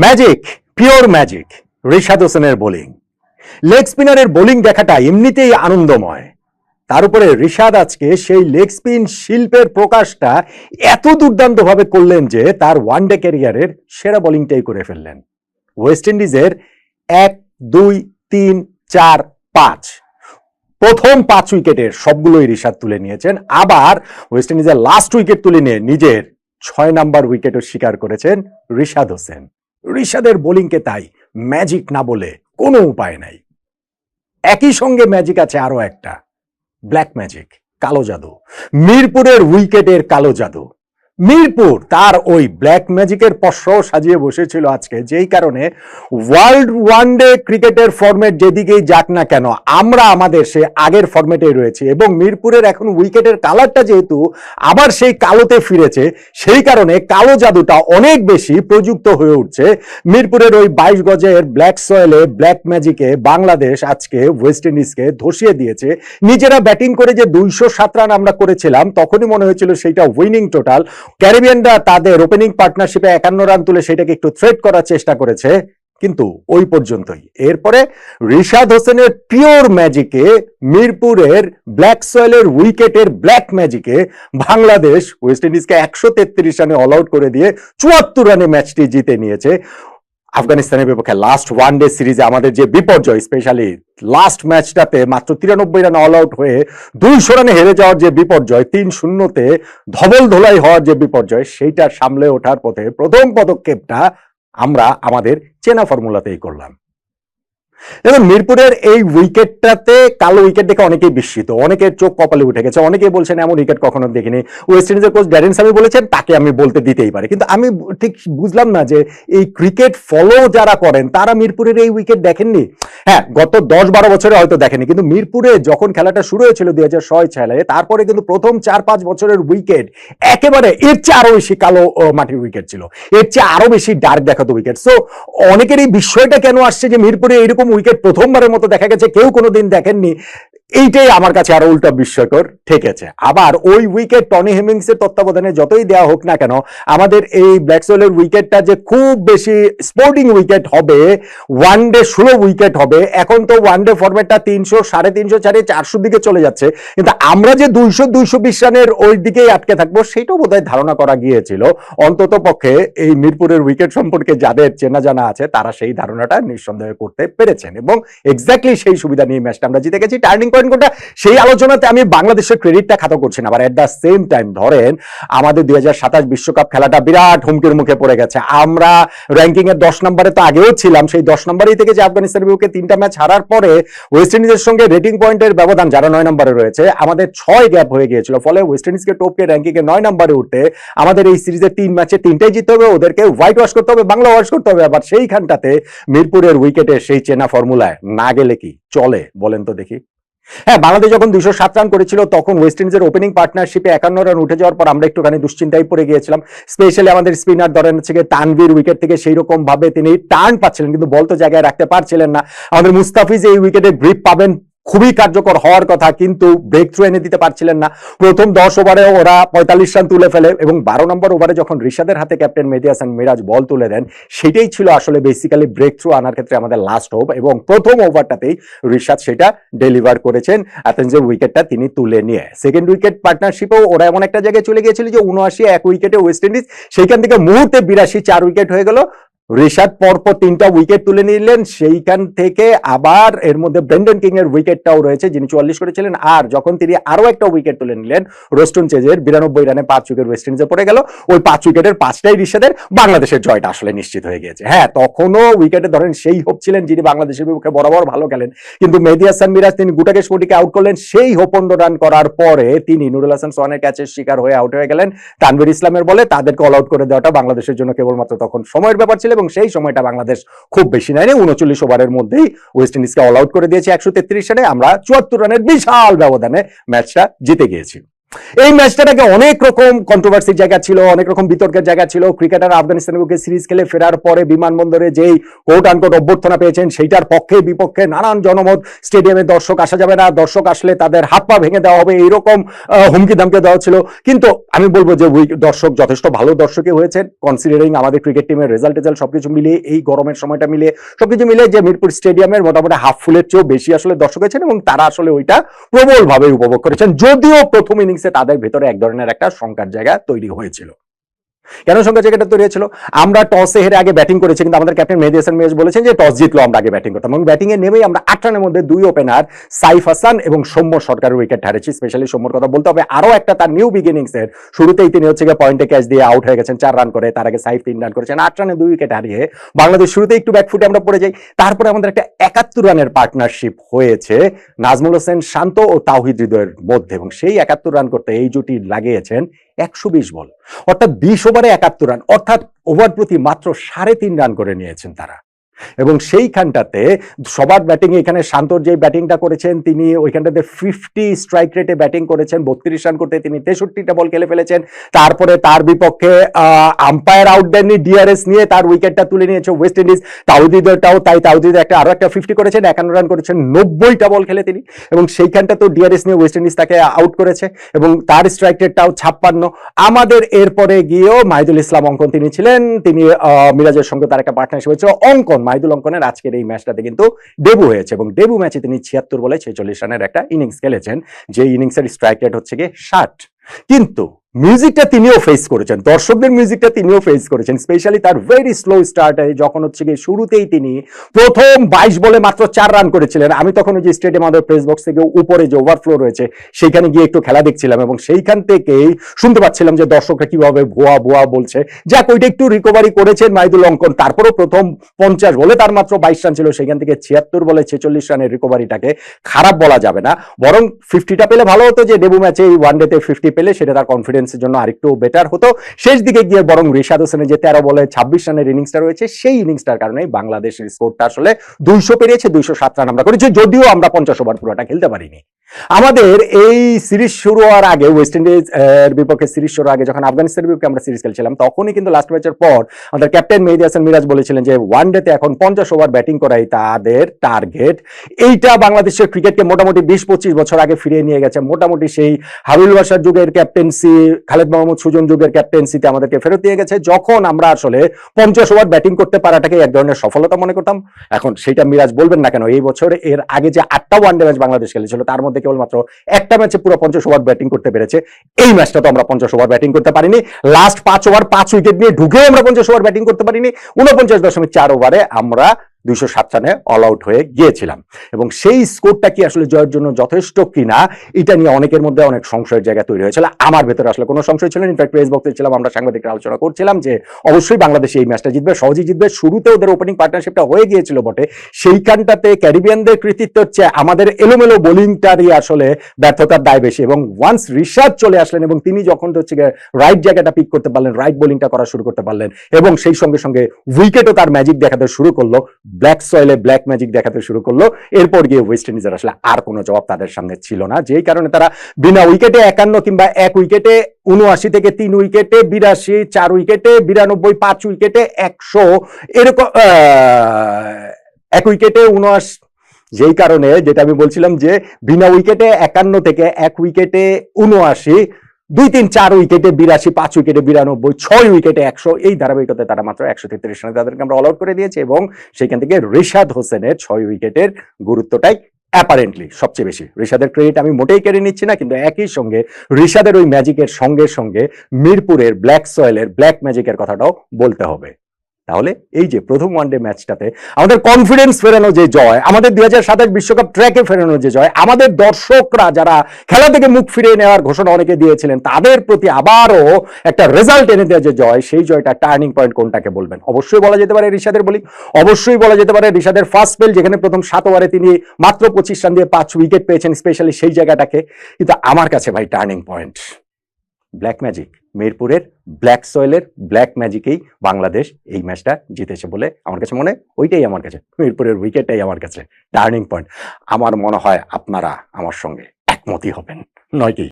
Magic, pure magic. Rishad হোসেনের bowling, leg স্পিনারের bowling দেখাটা এমনিতেই আনন্দময়। তার উপরে রিশাদ আজকে সেই লেগ স্পিন শিল্পের প্রকাশটা এত দুর্দান্তভাবে করলেন যে তার ওয়ানডে ক্যারিয়ারের সেরা বোলিংটাই করে ফেললেন। ওয়েস্ট ইন্ডিজের 1, 2, 3, 4, 5 প্রথম 5 উইকেটের সবগুলোই রিশাদ তুলে নিয়েছেন। আবার ওয়েস্ট ইন্ডিজের লাস্ট উইকেট তুলে নিয়ে নিজের 6 নাম্বার উইকেটও শিকার করেছেন রিশাদ হোসেন। রিশাদের বোলিংকে তাই ম্যাজিক না বলে কোনো উপায় নাই। একই সঙ্গে ম্যাজিক আছে আরো একটা, ব্ল্যাক ম্যাজিক, কালো জাদু। মিরপুরের উইকেটের কালো জাদু। মিরপুর তার ওই ব্ল্যাক ম্যাজিকের পশ্চাও সাজিয়ে বসেছিল আজকে, যেই কারণে ওয়ার্ল্ড ওয়ানডে ক্রিকেটের ফরম্যাট যেদিকেই যাক না কেন আমরা আমাদের সে আগের ফরম্যাটে রয়েছে, এবং মিরপুরের এখন উইকেটের কালারটা যেহেতু আবার সেই কালোতে ফিরেছে, সেই কারণে কালো জাদুটা অনেক বেশি প্রযুক্ত হয়ে উঠছে। মিরপুরের ওই 22 গজের ব্ল্যাক সয়েলে ব্ল্যাক ম্যাজিকে বাংলাদেশ আজকে ওয়েস্ট ইন্ডিজকে ধসিয়ে দিয়েছে। নিজেরা ব্যাটিং করে যে 207 রান আমরা করেছিলাম তখনই মনে হয়েছিল সেইটা উইনিং টোটাল। ক্যারিবিয়ানরা তাদের ওপেনিং পার্টনারশিপে 51 রান তুলে সেটাকে একটু থ্রেট করার চেষ্টা করেছে, কিন্তু ওই পর্যন্তই। এরপরে রিশাদ হোসেনের পিওর ম্যাজিকে, মিরপুরের ব্ল্যাক সয়েলের উইকেটের ব্ল্যাক ম্যাজিকে বাংলাদেশ ওয়েস্ট ইন্ডিজকে 133 রানে অল আউট করে দিয়ে 74 রানে ম্যাচটি জিতে নিয়েছে। আফগানিস্তানের বিপক্ষে লাস্ট ওয়ানডে সিরিজে আমাদের যে বিপর্যয়, স্পেশালি লাস্ট ম্যাচটাতে মাত্র 93 রানে অল আউট হয়ে 200 রানে হেরে যাওয়ার যে বিপর্যয়, 3-0-তে ধবল ধোলাই হওয়ার যে বিপর্যয়, সেইটা সামলে ওঠার পথে প্রথম পদক্ষেপটা আমরা আমাদের চেনা ফর্মুলাতেই করলাম। দেখুন, মিরপুরের এই উইকেটটাতে কালো উইকেট দেখে অনেকেই বিস্মিত, অনেকের চোখ কপালে উঠে গেছে, অনেকেই বলছেন এমন উইকেট কখনো দেখিনি। ওয়েস্ট ইন্ডিজের কোচ ড্যারেন সামি বলেছেন তাকে আমি বলতে দিতেই পারি, কিন্তু আমি ঠিক বুঝলাম না যে এই ক্রিকেট ফলো যারা করেন তারা মিরপুরের এই উইকেট দেখেননি। হ্যাঁ, গত 10-12 বছরে হয়তো দেখেনি, কিন্তু মিরপুরে যখন খেলাটা শুরু হয়েছিল 2006 সালে, তারপরে কিন্তু প্রথম 4-5 বছরের উইকেট একেবারে এর চেয়ে আরো বেশি কালো মাটির উইকেট ছিল, এর চেয়ে আরো বেশি ডার্ক দেখাতো উইকেট। সো অনেকের এই বিষয়টা কেন আসছে যে মিরপুরে এরকম উইকেট প্রথমবারের মতো দেখা গেছে, কেউ কোনোদিন দেখেননি, এইটাই আমার কাছে আরো উল্টা বিস্ময়কর ঠেকেছে। আবার ওই উইকেট টনি হেমিংস এর তত্ত্বাবধানে যতই দেওয়া হোক না কেন, আমাদের এই ব্ল্যাক সোয়েলের উইকেটটা যে খুব বেশি স্পোর্টিং উইকেট হবে, ওয়ানডে 16 উইকেট হবে। এখন তো ওয়ানডে ফরম্যাটটা 300, 350, 400 দিকে চলে যাচ্ছে, কিন্তু আমরা যে 200-220 রানের ওই দিকেই আটকে থাকবো সেটাও বোধহয় ধারণা করা গিয়েছিল। অন্তত পক্ষে এই মিরপুরের উইকেট সম্পর্কে যাদের চেনা জানা আছে তারা সেই ধারণাটা নিঃসন্দেহে করতে পেরেছেন, এবং এক্স্যাক্টলি সেই সুবিধা নিয়ে ম্যাচটা আমরা জিতে গেছি। টার্নিং পয়েন্ট কোনটা সেই আলোচনাতে আমি বাংলাদেশের ক্রেডিটটা খাতো করছি না, আবার এট দ্য সেম টাইম ধরেন আমাদের 2027 বিশ্বকাপ খেলাটা বিরাট হুমকির মুখে পড়ে গেছে। আমরা র্যাঙ্কিং এর 10 নম্বরে তো আগেও ছিলাম, সেই 10 নম্বরেই থেকে যে আফগানিস্তানের বিপক্ষে 3টা ম্যাচ হারার পরে ওয়েস্ট ইন্ডিজের সঙ্গে রেটিং পয়েন্টের ব্যবধান, যারা 9 নম্বরে রয়েছে, আমাদের 6 গ্যাপ হয়ে গিয়েছিল। ফলে ওয়েস্ট ইন্ডিজকে টপকে র্যাঙ্কিং এ 9 নম্বরে উঠতে আমাদের এই সিরিজের 3 ম্যাচে 3টাই জিততে হবে, ওদেরকে হোয়াইট ওয়াশ করতে হবে, বাংলা ওয়াশ করতে হবে। আবার সেইখানটাতে মিরপুরের উইকেটে সেই চেনা ফর্মুলায় না গেলে কি চলে বলেন তো দেখি? হ্যাঁ, বাংলাদেশ যখন 207 রান করেছিল তখন ওয়েস্ট ইন্ডিজের ওপেনিং পার্টনারশিপে 51 রান উঠে যাওয়ার পর আমরা একটুখানি দুশ্চিন্তায় পড়ে গিয়েছিলাম। স্পেশালি আমাদের স্পিনার ধরেন হচ্ছে তানভীর উইকেট থেকে সেই রকম ভাবে তিনি টার্ন পাচ্ছিলেন, কিন্তু বল তো জায়গায় রাখতে পারছিলেন না। আমাদের মুস্তাফিজ এই উইকেটে গ্রিপ পাবেন, খুবই কার্যকর হওয়ার কথা, কিন্তু ব্রেক থ্রু এনে দিতে পারছিলেন না। প্রথম 10 ওভারে ওরা 45 রান তুলে ফেলে, এবং 12 নম্বর ওভারে যখন রিশাদের হাতে ক্যাপ্টেন মেহেদী হাসান মিরাজ বল তুলে দেন, সেটাই ছিল আসলে বেসিক্যালি ব্রেক থ্রু আনার ক্ষেত্রে আমাদের লাস্ট হোপ, এবং প্রথম ওভারটাতেই রিশাদ সেটা ডেলিভার করেছেন। অ্যাথেন্সের উইকেটটা তিনি তুলে নিয়ে সেকেন্ড উইকেট পার্টনারশিপেও ওরা এমন একটা জায়গায় চলে গিয়েছিল যে 79 1 উইকেটে ওয়েস্ট ইন্ডিজ, সেইখান থেকে মুহূর্তে 82 4 উইকেট হয়ে গেল। রিশাদ পরপর 3টা উইকেট তুলে নিলেন, সেইখান থেকে আবার এর মধ্যে ব্রেন্ডন কিং এর উইকেটটাও রয়েছে যিনি 44 করেছিলেন, আর যখন তিনি আরো একটা উইকেট তুলে নিলেন রোস্টন চেজের 92 রানে 5 উইকেট ওয়েস্ট ইন্ডিজে পড়ে গেল। ওই 5 উইকেটের 5টাই রিশাদের, বাংলাদেশের জয়টা আসলে নিশ্চিত হয়ে গিয়েছে। হ্যাঁ, তখনও উইকেটে ধরেন সেই হোপ ছিলেন যিনি বাংলাদেশের বিপক্ষে বরাবর ভালো খেলেন, কিন্তু মেহেদী হাসান মিরাজ তিনি গুটাকেশ মোটিকে আউট করলেন। সেই হোপন্ড রান করার পরে তিনি নুরুল হাসান সোহানের ক্যাচের শিকার হয়ে আউট হয়ে গেলেন তানভীর ইসলামের বলে। তাদেরকে অল আউট করে দেওয়াটা বাংলাদেশের জন্য কেবলমাত্র তখন সময়ের ব্যাপার ছিল, এবং সেই সময়টা বাংলাদেশ খুব বেশি নেয়নি, 39 ওভারের মধ্যেই ওয়েস্ট ইন্ডিজকে অল আউট করে দিয়েছে 133 রানে। আমরা 74 রানের বিশাল ব্যবধানে ম্যাচটা জিতে গিয়েছি। এই ম্যাচটাকে অনেক রকম কন্ট্রোভার্সির জায়গা ছিল, অনেক রকম বিতর্কের জায়গা ছিল। ক্রিকেটার আফগানিস্তানের বিপক্ষে সিরিজ খেলে ফেরার পরে বিমানবন্দরে যেই কোট আনকোট অভ্যর্থনা পেয়েছেন, সেইটার পক্ষে বিপক্ষে নানান জনমত। স্টেডিয়ামে দর্শক আসা যাবে না, দর্শক আসলে তাদের হাত পা ভেঙে দেওয়া হবে, এইরকম হুমকি ধামকে দেওয়া ছিল। কিন্তু আমি বলবো যে দর্শক যথেষ্ট ভালো দর্শকই হয়েছে, কনসিডারিং আমাদের ক্রিকেট টিমের রেজাল্ট সবকিছু মিলিয়ে, এই গরমের সময়টা মিলিয়ে সবকিছু মিলিয়ে, যে মিরপুর স্টেডিয়ামের মোটামুটি হাফ ফুলের চেয়েও বেশি আসলে দর্শক হয়েছেন এবং তারা আসলে ওইটা প্রবলভাবে উপভোগ করেছেন। যদিও প্রথম ইনিংসে তাদের ভেতরে এক ধরনের একটা শঙ্কার জায়গা তৈরি হয়েছিল। কেন শঙ্কার জায়গাটা তৈরি হয়েছিল? আমরা টসে হেরে আগে ব্যাটিং করেছি, কিন্তু আমাদের ক্যাপ্টেন মেহেদী হাসান মিরাজ বলেছেন যে টস জিতলো আমরা আগে ব্যাটিং করতাম, এবং ব্যাটিং এ নেমেই আমরা 8 রানের মধ্যে 2 ওপেনার সাইফ হাসান এবং সৌম্য সরকারের উইকেট হারিয়েছি। স্পেশালি সৌম্যর কথা বলতে হবে। আরো একটা তার নিউ বিগিনিংস এর শুরুতেই তিনি হচ্ছে পয়েন্টে ক্যাচ দিয়ে আউট হয়ে গেছেন 4 রান করে, তার আগে সাইফ 3 রান করেছেন। 8 রানে 2 উইকেট হারিয়ে বাংলাদেশ শুরুতে একটু ব্যাকফুটে আমরা পড়ে যাই। তারপরে আমাদের একটা 71 রানের পার্টনারশিপ হয়েছে নাজমুল হোসেন শান্ত ও তাওহিদ হৃদয়ের মধ্যে, এবং সেই 71 রান করতে এই জুটি লাগিয়েছেন 120 বল, অর্থাৎ 20 ওভারে 71 রান, অর্থাৎ ওভার প্রতি মাত্র 3.5 রান করে নিয়েছেন তারা। এবং সেইখানটাতে সবার ব্যাটিং, এখানে শান্তর যে ব্যাটিংটা করেছেন তিনি ওইখানটাতে 50 স্ট্রাইক রেটে ব্যাটিং করেছেন, 32 রান করতে তিনি 63টা বল খেলে ফেলেছেন। তারপরে তার বিপক্ষে আম্পায়ার আউট দেননি, ডিআরএস নিয়ে তার উইকেটটা তুলে নিয়েছে ওয়েস্ট ইন্ডিজ। তাওহিদটাও তাই, তাওহিদ আরো একটা 50 করেছেন, 51 রান করেছেন 90টা বল খেলে তিনি, এবং সেইখানটা তো ডিআরএস নিয়ে ওয়েস্ট ইন্ডিজ তাকে আউট করেছে, এবং তার স্ট্রাইক রেটটাও 56। আমাদের এরপরে গিয়েও মাহিদুল ইসলাম অঙ্কন তিনি ছিলেন, তিনি মিরাজের সঙ্গে তার একটা পার্টনারশিপ হয়েছিল। মাহিদুল অঙ্কনের আজকের এই ম্যাচটাতে কিন্তু ডেবু হয়েছে, এবং ডেবু ম্যাচে তিনি 76 বলে 46 রানের একটা ইনিংস খেলেছেন, যে ইনিংসের স্ট্রাইক রেট হচ্ছে গিয়ে 60। কিন্তু মিউজিকটা তিনিও ফেস করেছেন, দর্শকদের মিউজিকটা তিনিও ফেস করেছেন। স্পেশালি তার ভেরি স্লো স্টার্টে যখন হচ্ছে গিয়ে শুরুতেই তিনি প্রথম 22 বলে মাত্র 4 রান করেছিলেন। আমি তখন ওই যে স্টেডিয়াম আমাদের প্রেস বক্স থেকে উপরে যে ওভারফ্লো রয়েছে সেখানে গিয়ে একটু খেলা দেখছিলাম, এবং সেইখান থেকেই শুনতে পাচ্ছিলাম যে দর্শকরা কিভাবে ভুয়া ভুয়া বলছে। যাক, ওইটা একটু রিকভারি করেছেন মাহিদুল অঙ্কন। তারপরও প্রথম 50 বলে তার মাত্র 22 রান ছিল, সেখান থেকে 76 বলে 46 রানের রিকভারিটাকে খারাপ বলা যাবে না, বরং 50টা পেলে ভালো হতো, যে ডেবু ম্যাচে ওয়ানডেতে 50 পেলে সেটা তার কনফিডেন্স জন্য আরেকটু বেটার হতো। শেষ দিকে গিয়ে বরং রিশাদ হোসেনের যে 13 বলে 26 রানের ইনিংসটা রয়েছে, সেই ইনিংসটার কারণে বাংলাদেশের স্কোরটা আসলে 200 পেরিয়েছে, 207 রান আমরা করেছি, যদিও আমরা 50 ওভার পুরোটা খেলতে পারিনি। আমাদের এই সিরিজ শুরু হওয়ার আগে, ওয়েস্ট ইন্ডিজ এর বিপক্ষে সিরিজ শুরু আগে যখন আফগানিস্তানের বিপক্ষে আমরা সিরিজ খেলছিলাম, তখনই কিন্তু লাস্ট ম্যাচের পর আমাদের ক্যাপ্টেন মেহেদী হাসান মিরাজ বলেছিলেন যে ওয়ানডেতে এখন 50 ওভার ব্যাটিং করাই তাদের টার্গেট। এইটা বাংলাদেশের ক্রিকেটকে মোটামুটি 20-25 বছর আগে ফিরিয়ে নিয়ে গেছে। মোটামুটি সেই হাবিবুল বাশার যুগের ক্যাপ্টেন্সি, খালেদ মাহমুদ সুজন যুগের ক্যাপ্টেন্সিতে আমাদেরকে ফেরত দিয়ে গেছে, যখন আমরা আসলে 50 ওভার ব্যাটিং করতে পারাটাকে এক ধরনের সফলতা মনে করতাম। এখন সেটা মিরাজ বলবেন না কেন, এই বছর এর আগে যে 8টা ওয়ানডে ম্যাচ বাংলাদেশ খেলেছিল তার মধ্যে কেবলমাত্র একটা ম্যাচে পুরো 50 ওভার ব্যাটিং করতে পেরেছে। এই ম্যাচটা তো আমরা 50 ওভার ব্যাটিং করতে পারিনি। লাস্ট 5 ওভার 5 উইকেট নিয়ে ঢুকে আমরা 50 ওভার ব্যাটিং করতে পারিনি। 49.4 ওভারে আমরা 207 রানে অল আউট হয়ে গিয়েছিলাম, এবং সেই স্কোরটা কি আসলে জয়ের জন্য যথেষ্ট কিনা এটা নিয়ে অনেকের মধ্যে অনেক সংশয়ের জায়গা তৈরি হয়েছিল। আমার ভেতরে আসলে কোনো সংশয় ছিল না। ইনফ্যাক্ট প্রেস বক্সে ছিলাম, আমরা সাংবাদিকরা আলোচনা করছিলাম যে অবশ্যই বাংলাদেশ এই ম্যাচটা জিতবে, সহজেই জিতবে। শুরুতে ওদের ওপেনিং পার্টনারশিপটা হয়ে গিয়েছিল বটে, সেইখানটাতে ক্যারিবিয়ানদের কৃতিত্বের চেয়ে আমাদের এলোমেলো বোলিংটারই আসলে ব্যর্থতার দায় বেশি। এবং ওয়ান্স রিশাদ চলে আসলেন এবং তিনি যখন হচ্ছে রাইট জায়গাটা পিক করতে পারলেন, রাইট বোলিংটা করা শুরু করতে পারলেন, এবং সেই সঙ্গে সঙ্গে উইকেটও তার ম্যাজিক দেখাতে শুরু করলো, ব্ল্যাক সয়েলে ব্ল্যাক ম্যাজিক দেখাতে শুরু করলো। এরপর গিয়ে ওয়েস্ট ইন্ডিজের আসলে আর কোনো জবাব তাদের সামনে ছিল না, যেই কারণে তারা বিনা উইকেটে 51 কিংবা 1 উইকেটে 79 থেকে 3 উইকেটে 82, 4 উইকেটে 92, 5 উইকেটে 100, এরকম 1 উইকেটে 79, যেই কারণে যেটা আমি বলছিলাম যে বিনা উইকেটে 51 থেকে 1 উইকেটে 79, 2-3-4 উইকেটে 82, 5 উইকেটে 92, 6 উইকেটে 100, এই ধারাবাহিকতায় তারা মাত্র 133 রানে তাদেরকে আমরা অল আউট করে দিয়েছি। এবং সেখান থেকে রিশাদ হোসেনের 6 উইকেটের গুরুত্বটাই অ্যাপারেন্টলি সবচেয়ে বেশি। রিশাদের ক্রেডিট আমি মোটেই কেড়ে নিচ্ছি না, কিন্তু একই সঙ্গে রিশাদের ওই ম্যাজিকের সঙ্গে সঙ্গে মিরপুরের ব্ল্যাক সয়েলের ব্ল্যাক ম্যাজিকের কথাটাও বলতে হবে। তাহলে এই যে প্রথম ওয়ানডে ম্যাচটাতে আমাদের কনফিডেন্স ফেরানো যে জয়, আমাদের 2027 বিশ্বকাপ ট্র্যাকে ফেরানো যে জয়, আমাদের দর্শকরা যারা খেলা থেকে মুখ ফিরিয়ে নেওয়ার ঘোষণা অনেকে দিয়েছিলেন তাদের প্রতি আবারও একটা রেজাল্ট এনে দেওয়া যে জয়, সেই জয়টা টার্নিং পয়েন্ট কোনটাকে বলবেন? অবশ্যই বলা যেতে পারে রিশাদের বোলিং, অবশ্যই বলা যেতে পারে রিশাদের ফার্স্ট স্পেল, যেখানে প্রথম 7 ওভারে তিনি মাত্র 25 রান দিয়ে 5 উইকেট পেয়েছেন, স্পেশালি সেই জায়গাটাকে। কিন্তু আমার কাছে ভাই টার্নিং পয়েন্ট ব্ল্যাক ম্যাজিক, মিরপুরের ব্ল্যাক সয়েলের ব্ল্যাক ম্যাজিকেই বাংলাদেশ এই ম্যাচটা জিতেছে বলে আমার কাছে মনে হয়। ওইটাই আমার কাছে, মিরপুরের উইকেটটাই আমার কাছে টার্নিং পয়েন্ট। আমার মনে হয় আপনারা আমার সঙ্গে একমতই হবেন, নয় কি?